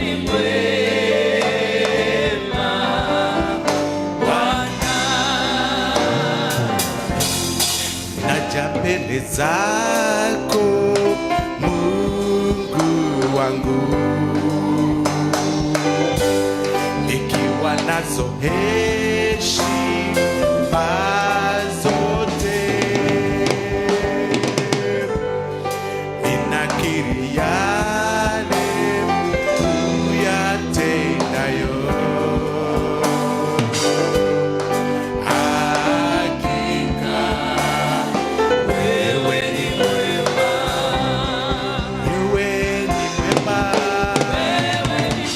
ni mwema Bwana. Naja mbele zako Mungu wangu, nikiwa nazo heshima zote, ninakiri yale uyatendayo. Hakika Wewe ni mwema, wewe ni mwema. wewe ni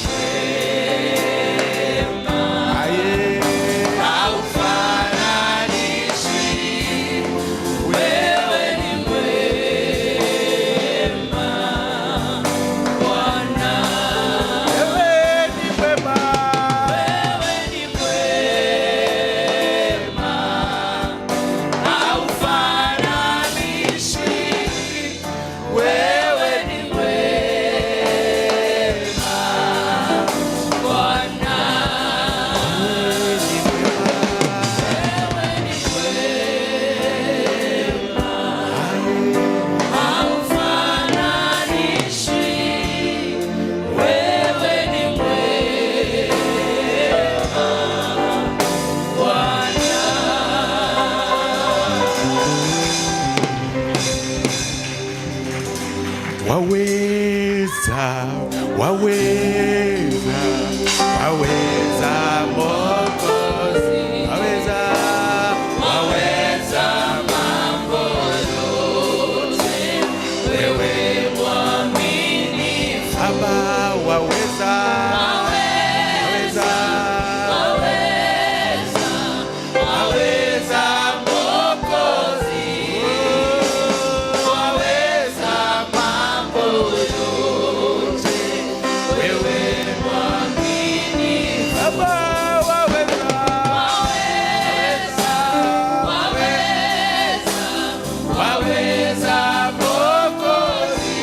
mwema, Aye. haufananishwi. Wewe ni mwema Bwana. Wewe ni mwema. Wewe ni mwema, haufananishwi. Wewe ni mwema Bwana. Wewe ni mwema, haufananishwi. Wewe ni mwema Bwana. Waweza, waweza, waweza Mwokozi, waweza, Waweza mambo yote, wewe mwaminifu. Baba, waweza, Waweza, waweza, waweza Mwokozi. Waweza mambo yote, wewe mwaminifu. Baba, waweza, Waweza, waweza, waweza Mwokozi.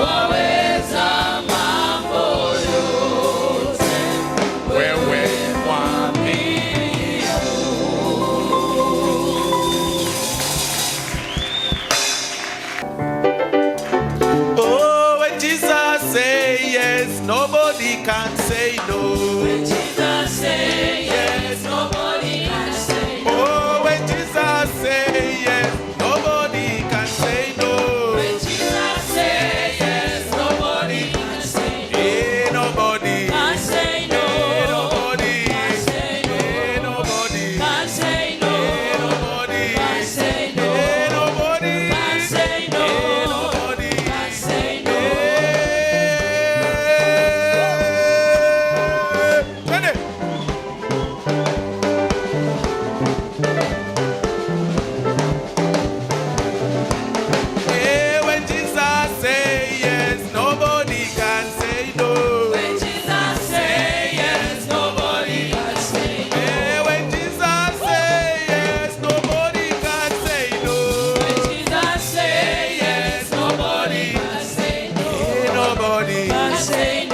Waweza mambo yote, wewe mwaminifu. oh, when Jesus say yes, nobody can say no. When Jesus say yes, nobody can say no. Oh, when Jesus say yes, nobody can say no. When Jesus say yes, nobody can say no. Ain't nobody, Can say no. ain't nobody, Can say no. ain't nobody, Can say no. ain't nobody, Can say no. ain't nobody, Can say no. ain't nobody. Can say no. Ready? Hey, when Jesus say yes, nobody can say no. When Jesus say yes, nobody can say no. Hey, when Jesus say yes, nobody can say no. When Jesus say yes, nobody can say no. Ain't nobody, Can say